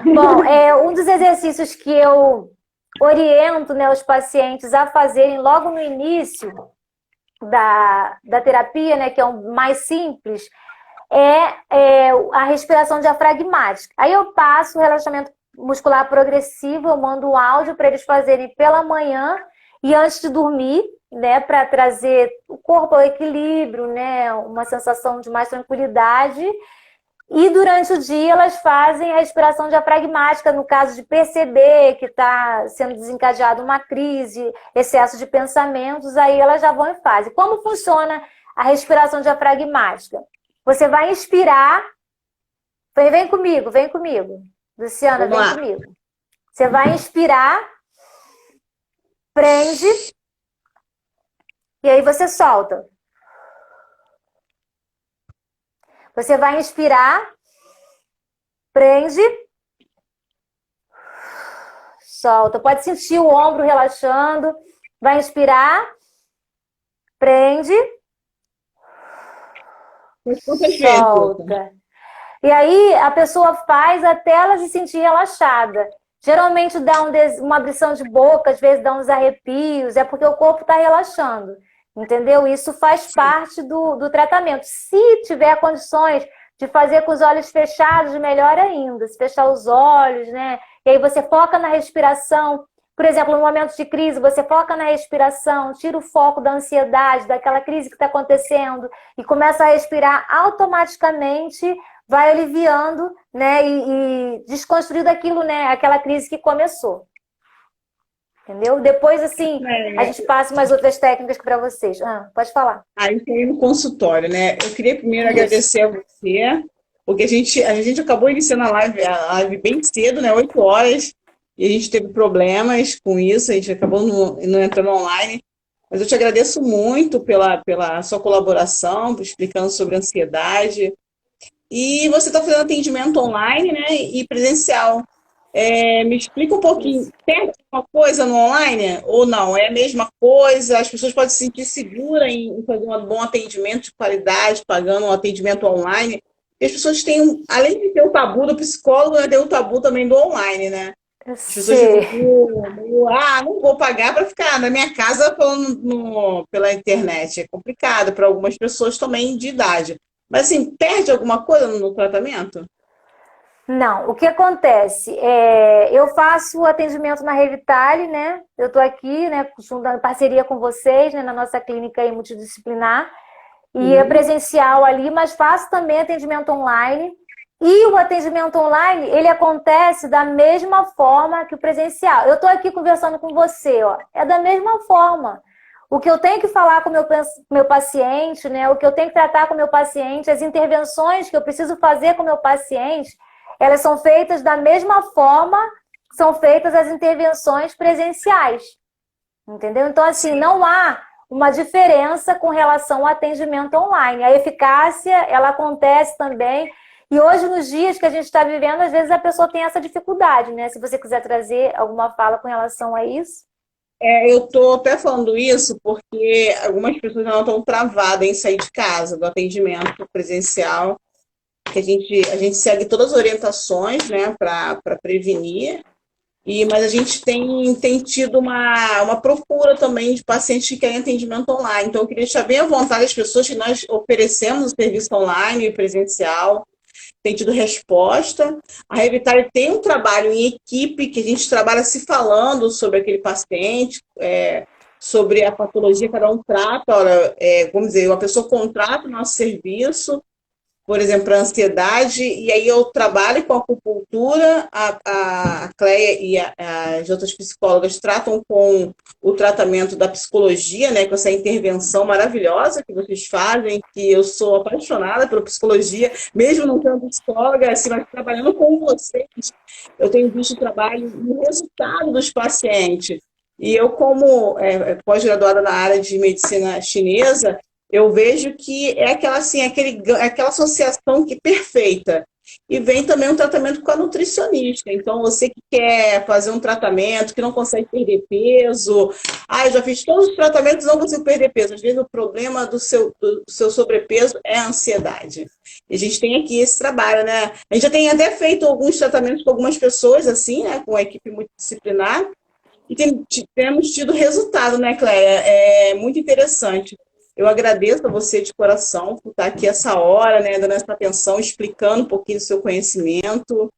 Bom, um dos exercícios que eu oriento, né, os pacientes a fazerem logo no início da terapia, né, que é o mais simples, é a respiração diafragmática. Aí eu passo o relaxamento muscular progressivo, eu mando um áudio para eles fazerem pela manhã e antes de dormir, né, para trazer o corpo ao equilíbrio, né, uma sensação de mais tranquilidade. E durante o dia elas fazem a respiração diafragmática, no caso de perceber que está sendo desencadeada uma crise, excesso de pensamentos, aí elas já vão em fase. Como funciona a respiração diafragmática? Você vai inspirar, vem comigo. Luciana, vem comigo. Você vai inspirar, prende, e aí você solta. Você vai inspirar, prende, solta. Pode sentir o ombro relaxando. Vai inspirar, prende, solta. E aí a pessoa faz até ela se sentir relaxada. Geralmente dá uma abrição de boca, às vezes dá uns arrepios, é porque o corpo está relaxando. Entendeu? Isso faz parte do tratamento. Se tiver condições de fazer com os olhos fechados, melhor ainda. Se fechar os olhos, né? E aí você foca na respiração. Por exemplo, no momento de crise, você foca na respiração, tira o foco da ansiedade, daquela crise que está acontecendo e começa a respirar automaticamente, vai aliviando, né? E desconstruindo aquilo, né? Aquela crise que começou. Entendeu? Depois, assim, a gente passa umas outras técnicas para vocês. Pode falar. Aí tem no consultório, né? Eu queria primeiro agradecer a você, porque a gente acabou iniciando a live bem cedo, né? 8 horas. e a gente teve problemas com isso, a gente acabou não entrando online. Mas eu te agradeço muito pela sua colaboração, explicando sobre ansiedade. E você está fazendo atendimento online, né, e presencial. Me explica um pouquinho, Isso. tem alguma coisa no online ou não? É a mesma coisa? As pessoas podem se sentir seguras em fazer um bom atendimento de qualidade, pagando um atendimento online. E as pessoas têm, além de ter o tabu do psicólogo, né, tem o tabu também do online, né? Eu As pessoas ficam sei. não vou pagar para ficar na minha casa falando pela internet. É complicado para algumas pessoas também de idade. Mas assim, perde alguma coisa no tratamento? Não, o que acontece? Eu faço atendimento na Revitale, né? Eu estou aqui, né, em parceria com vocês, né, na nossa clínica aí multidisciplinar, e é Sim. presencial ali, mas faço também atendimento online. E o atendimento online, ele acontece da mesma forma que o presencial. Eu estou aqui conversando com você, ó, é da mesma forma. O que eu tenho que falar com o meu paciente, né? O que eu tenho que tratar com o meu paciente, as intervenções que eu preciso fazer com o meu paciente, elas são feitas da mesma forma que são feitas as intervenções presenciais. Entendeu? Então, assim, não há uma diferença com relação ao atendimento online. A eficácia, ela acontece também. E hoje, nos dias que a gente está vivendo, às vezes a pessoa tem essa dificuldade, né? Se você quiser trazer alguma fala com relação a isso. Eu estou até falando isso porque algumas pessoas não estão travadas em sair de casa do atendimento presencial, que a gente segue todas as orientações, né, para prevenir. Mas a gente tem tido uma procura também de pacientes que querem atendimento online. Então, eu queria deixar bem à vontade as pessoas que nós oferecemos o serviço online e presencial, tem tido resposta. A Revitale tem um trabalho em equipe, que a gente trabalha se falando sobre aquele paciente, sobre a patologia que cada um trata. Olha, vamos dizer, uma pessoa contrata o nosso serviço, por exemplo, a ansiedade, e aí eu trabalho com a acupuntura, a Cleia e as outras psicólogas tratam com o tratamento da psicologia, né, com essa intervenção maravilhosa que vocês fazem, que eu sou apaixonada pela psicologia, mesmo não sendo psicóloga, assim, mas trabalhando com vocês, eu tenho visto o trabalho e o resultado dos pacientes. E eu, como pós-graduada na área de medicina chinesa, eu vejo que é aquela, assim, aquela associação que perfeita. E vem também um tratamento com a nutricionista. Então, você que quer fazer um tratamento, que não consegue perder peso. Eu já fiz todos os tratamentos e não consigo perder peso. Às vezes, o problema do seu sobrepeso é a ansiedade. E a gente tem aqui esse trabalho, né? A gente já tem até feito alguns tratamentos com algumas pessoas, assim, né? Com a equipe multidisciplinar. E temos tido resultado, né, Cléia? É muito interessante. Eu agradeço a você de coração por estar aqui essa hora, né, dando essa atenção, explicando um pouquinho do seu conhecimento.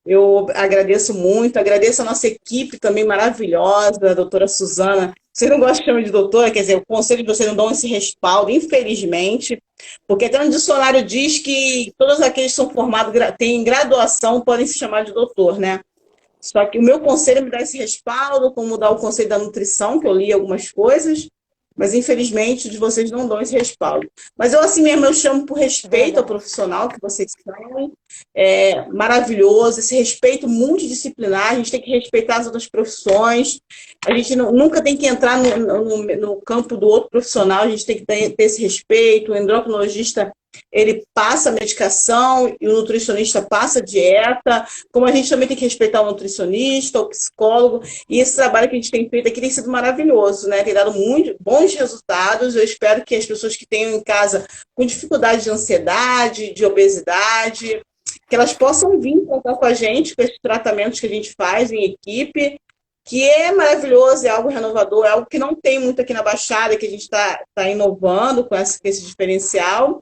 Eu agradeço muito, agradeço a nossa equipe também maravilhosa, a doutora Suzana. Você não gosta de chamar de doutora, quer dizer, o conselho de vocês não dão esse respaldo, infelizmente, porque até no dicionário diz que todos aqueles que são formados, têm graduação, podem se chamar de doutor, né? Só que o meu conselho me dá esse respaldo, como dá o conselho da nutrição, que eu li algumas coisas, mas infelizmente de vocês não dão esse respaldo. Mas eu assim mesmo eu chamo por respeito ao Verdade. profissional que vocês são, maravilhoso, esse respeito multidisciplinar, a gente tem que respeitar as outras profissões, a gente nunca tem que entrar no campo do outro profissional, a gente tem que ter esse respeito, o endocrinologista ele passa a medicação e o nutricionista passa a dieta, como a gente também tem que respeitar o nutricionista, o psicólogo, e esse trabalho que a gente tem feito aqui tem sido maravilhoso, né? Tem dado muito bons resultados. Eu espero que as pessoas que tenham em casa com dificuldade de ansiedade, de obesidade, que elas possam vir contar com a gente, com esses tratamentos que a gente faz em equipe, que é maravilhoso, é algo renovador, é algo que não tem muito aqui na Baixada, que a gente está inovando com esse diferencial.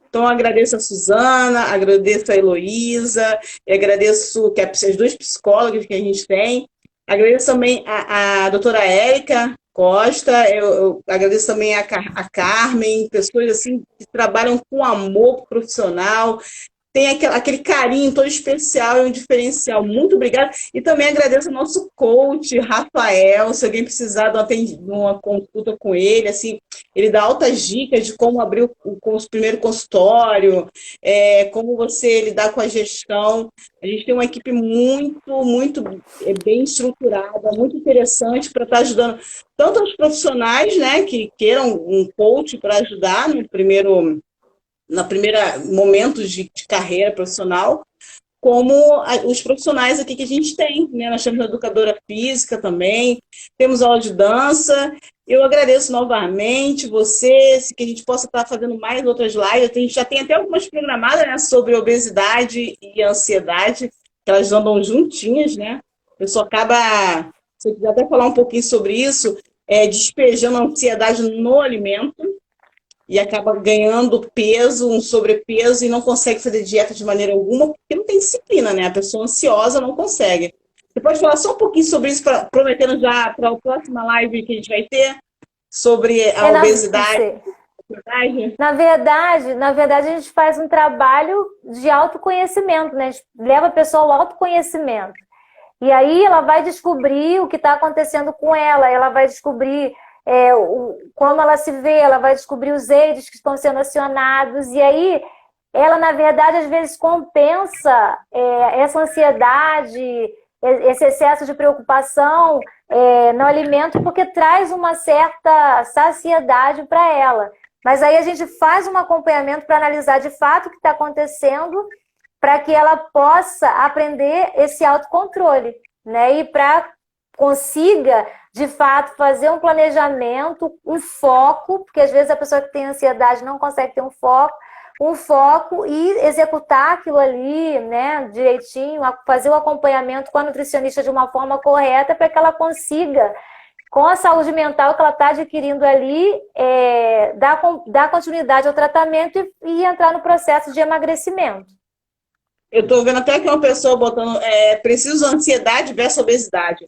Então, eu agradeço a Suzana, agradeço a Heloísa, e agradeço as duas psicólogas que a gente tem. Agradeço também a doutora Érica Costa, eu agradeço também a Carmen, pessoas assim que trabalham com amor profissional, tem aquele carinho todo especial e um diferencial. Muito obrigada. E também agradeço ao nosso coach, Rafael, se alguém precisar de uma consulta com ele, assim, ele dá altas dicas de como abrir o primeiro consultório, como você lidar com a gestão. A gente tem uma equipe muito bem estruturada, muito interessante para estar ajudando tanto os profissionais, né, que queiram um coach para ajudar na primeira momento de carreira profissional, como os profissionais aqui que a gente tem, né? Nós temos uma educadora física também, temos aula de dança. Eu agradeço novamente você, que a gente possa estar fazendo mais outras lives. A gente já tem até algumas programadas, né, sobre obesidade e ansiedade, que elas andam juntinhas, né? A pessoa acaba, se eu quiser até falar um pouquinho sobre isso, despejando a ansiedade no alimento, e acaba ganhando peso, um sobrepeso, e não consegue fazer dieta de maneira alguma, porque não tem disciplina, né? A pessoa ansiosa não consegue. Você pode falar só um pouquinho sobre isso, prometendo já para a próxima live que a gente vai ter, sobre a obesidade? Na verdade, a gente faz um trabalho de autoconhecimento, né? A gente leva a pessoa ao autoconhecimento. E aí ela vai descobrir o que está acontecendo com ela vai descobrir como ela se vê, ela vai descobrir os eixos que estão sendo acionados, e aí ela, na verdade, às vezes compensa essa ansiedade, esse excesso de preocupação no alimento, porque traz uma certa saciedade para ela. Mas aí a gente faz um acompanhamento para analisar de fato o que está acontecendo, para que ela possa aprender esse autocontrole, né? E para consiga, de fato, fazer um planejamento, um foco, porque às vezes a pessoa que tem ansiedade não consegue ter um foco e executar aquilo ali, né, direitinho, fazer o acompanhamento com a nutricionista de uma forma correta para que ela consiga, com a saúde mental que ela está adquirindo ali, dar continuidade ao tratamento e entrar no processo de emagrecimento. Eu estou vendo até que uma pessoa botando preciso ansiedade versus obesidade.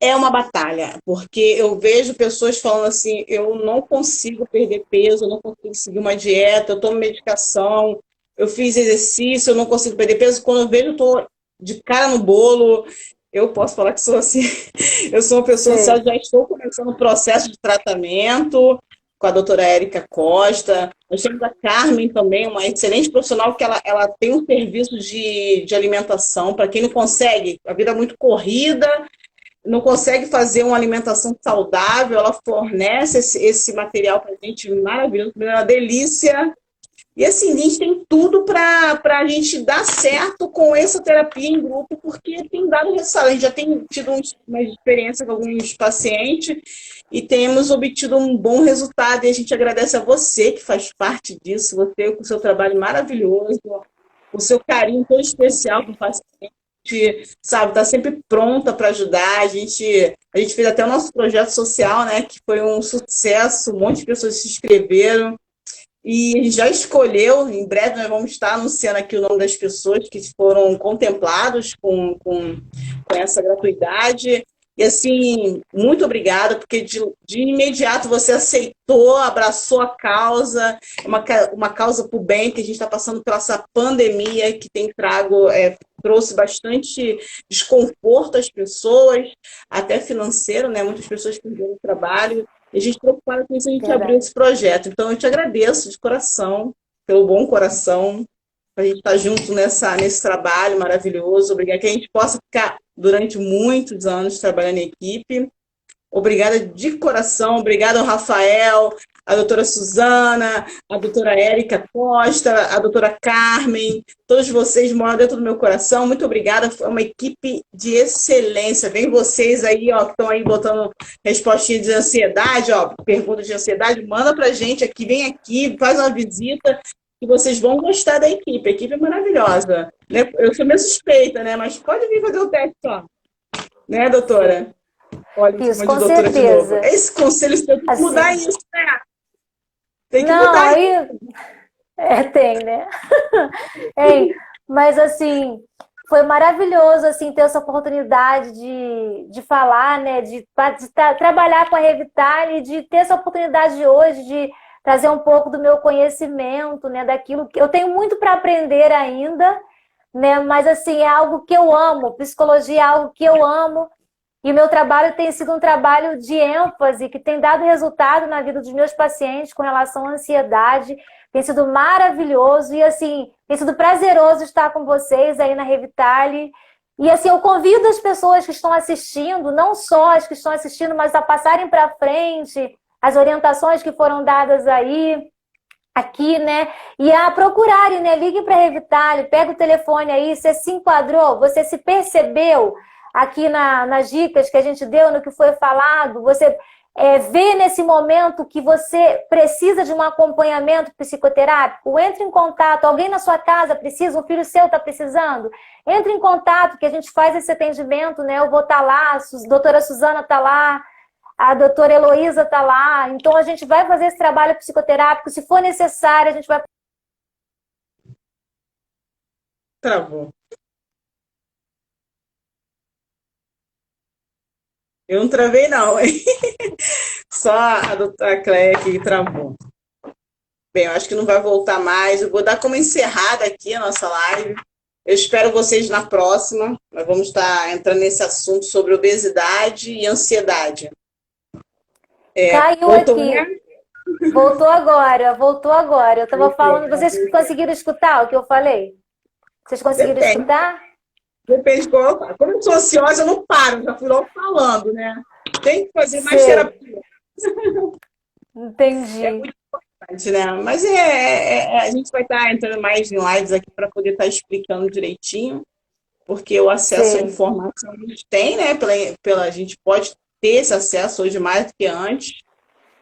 É uma batalha, porque eu vejo pessoas falando assim, eu não consigo perder peso, eu não consigo seguir uma dieta, eu tomo medicação, eu fiz exercício, eu não consigo perder peso. Quando eu vejo, eu estou de cara no bolo. Eu posso falar que sou assim, eu sou uma pessoa ansiosa, já estou começando o processo de tratamento com a doutora Érica Costa. Nós temos a Carmen também, uma excelente profissional, que ela tem um serviço de alimentação para quem não consegue, a vida é muito corrida, não consegue fazer uma alimentação saudável, ela fornece esse material para a gente maravilhoso, é uma delícia. E assim, a gente tem tudo para a gente dar certo com essa terapia em grupo, porque tem dado resultado. A gente já tem tido uma experiência com alguns pacientes e temos obtido um bom resultado. E a gente agradece a você que faz parte disso, você com o seu trabalho maravilhoso, o seu carinho tão especial com o paciente. Sabe, está sempre pronta para ajudar. A gente fez até o nosso projeto social, né, que foi um sucesso, um monte de pessoas se inscreveram e a gente já escolheu. Em breve nós vamos estar anunciando aqui o nome das pessoas que foram contemplados com essa gratuidade. E assim, muito obrigada, porque de imediato você aceitou, abraçou a causa, uma causa para o bem, que a gente está passando por essa pandemia que trouxe bastante desconforto às pessoas, até financeiro, né? Muitas pessoas perderam o trabalho, e a gente preocupada com isso, a gente abriu esse projeto. Então eu te agradeço de coração, pelo bom coração, para a gente estar junto nesse trabalho maravilhoso. Obrigada, que a gente possa ficar durante muitos anos trabalhando em equipe. Obrigada de coração, obrigada ao Rafael, a doutora Suzana, a doutora Érica Costa, a doutora Carmen, todos vocês moram dentro do meu coração. Muito obrigada, foi uma equipe de excelência. Vem vocês aí, ó, que estão aí botando respostinha de ansiedade, ó, pergunta de ansiedade, manda pra gente aqui, vem aqui, faz uma visita, que vocês vão gostar da equipe. A equipe é maravilhosa. Né? Eu sou meio suspeita, né? Mas pode vir fazer o teste só. Né, doutora? Olha, isso, com certeza. Esse conselho, você tem que assim, mudar isso, né? Tem que não, mudar aí... tem, né? Mas, assim, foi maravilhoso, assim, ter essa oportunidade de falar, né? De trabalhar com a Revitale, de ter essa oportunidade de hoje, trazer um pouco do meu conhecimento, né, daquilo que eu tenho muito para aprender ainda, né, mas assim, é algo que eu amo, psicologia é algo que eu amo, e o meu trabalho tem sido um trabalho de ênfase, que tem dado resultado na vida dos meus pacientes com relação à ansiedade, tem sido maravilhoso, e assim, tem sido prazeroso estar com vocês aí na Revitale. E assim, eu convido as pessoas que estão assistindo, não só as que estão assistindo, mas a passarem para frente as orientações que foram dadas aí, aqui, né? E a procurarem, né? Liguem para a Revitale, pega o telefone aí, você se enquadrou, você se percebeu aqui nas dicas que a gente deu, no que foi falado, você vê nesse momento que você precisa de um acompanhamento psicoterápico, entre em contato, alguém na sua casa precisa, um filho seu está precisando, entre em contato que a gente faz esse atendimento, né? Eu vou estar lá, a doutora Suzana está lá, a doutora Heloísa está lá, então a gente vai fazer esse trabalho psicoterápico, se for necessário, a gente vai... Travou. Eu não travei, não, hein? Só a doutora Cléia que travou. Bem, eu acho que não vai voltar mais. Eu vou dar como encerrada aqui a nossa live. Eu espero vocês na próxima. Nós vamos estar entrando nesse assunto sobre obesidade e ansiedade. Caiu voltou, aqui. né? Voltou agora. Eu estava falando, vocês conseguiram escutar o que eu falei? Vocês conseguiram escutar? Depende de como eu falo. Como eu sou ansiosa, eu não paro, já fui logo falando, né? Tem que fazer mais terapia. Entendi. É muito importante, né? Mas a gente vai estar entrando mais em lives aqui para poder estar explicando direitinho, porque o acesso à informação a gente tem, né? A gente pode ter esse acesso hoje mais do que antes,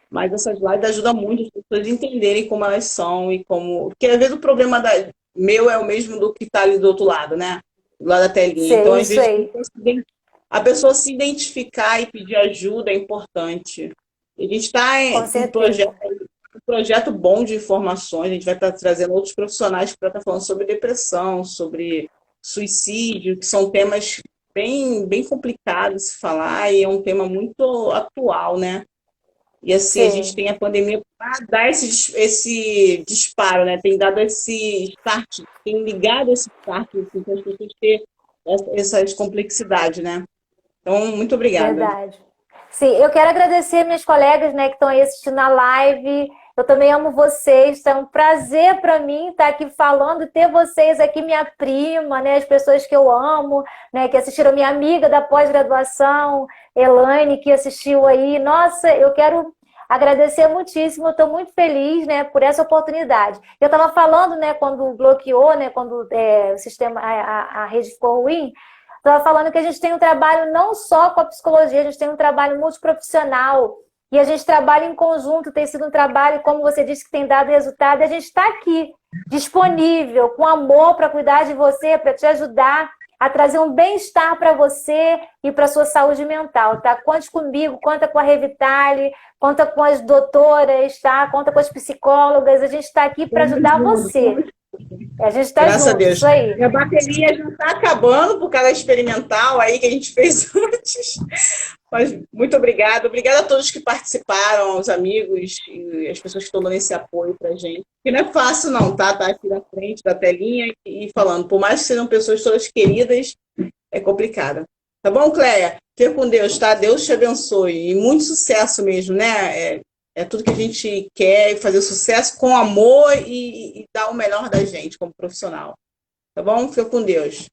mas essas lives ajudam muito as pessoas a entenderem como elas são e como... Porque às vezes o problema meu é o mesmo do que está ali do outro lado, né? Do lado da telinha. Então, às vezes, a pessoa se identificar e pedir ajuda é importante. A gente está em um projeto bom de informações, a gente vai estar trazendo outros profissionais para estar falando sobre depressão, sobre suicídio, que são temas bem, bem complicados de se falar e é um tema muito atual, né? E assim, a gente tem a pandemia para dar esse disparo, né? Tem dado esse start, tem ligado esse start assim, para as pessoas terem essas complexidades, né? Então, muito obrigada. Verdade. Sim, eu quero agradecer minhas colegas, né, que estão aí assistindo a live. Eu também amo vocês, é um prazer para mim estar aqui falando, ter vocês aqui, minha prima, né, as pessoas que eu amo, né, que assistiram, minha amiga da pós-graduação, Elaine, que assistiu aí. Nossa, eu quero agradecer muitíssimo, eu estou muito feliz, né, por essa oportunidade. Eu estava falando, né, quando bloqueou, né, quando o sistema, a rede ficou ruim, estava falando que a gente tem um trabalho não só com a psicologia, a gente tem um trabalho multiprofissional e a gente trabalha em conjunto, tem sido um trabalho, como você disse, que tem dado resultado, e a gente está aqui, disponível, com amor para cuidar de você, para te ajudar a trazer um bem-estar para você e para a sua saúde mental, tá? Conte comigo, conta com a Revitale, conta com as doutoras, tá? Conta com as psicólogas, a gente está aqui para ajudar você. A gente está junto, a Deus. Isso aí. Minha bateria já está acabando por causa da experimental aí que a gente fez antes. Mas muito obrigada. Obrigada a todos que participaram, aos amigos e as pessoas que estão dando esse apoio para a gente. Porque não é fácil não, tá? Tá aqui na frente da telinha e falando. Por mais que sejam pessoas todas queridas, é complicado. Tá bom, Cléia? Fica com Deus, tá? Deus te abençoe. E muito sucesso mesmo, né? É tudo que a gente quer, fazer sucesso com amor e dar o melhor da gente como profissional. Tá bom? Fica com Deus.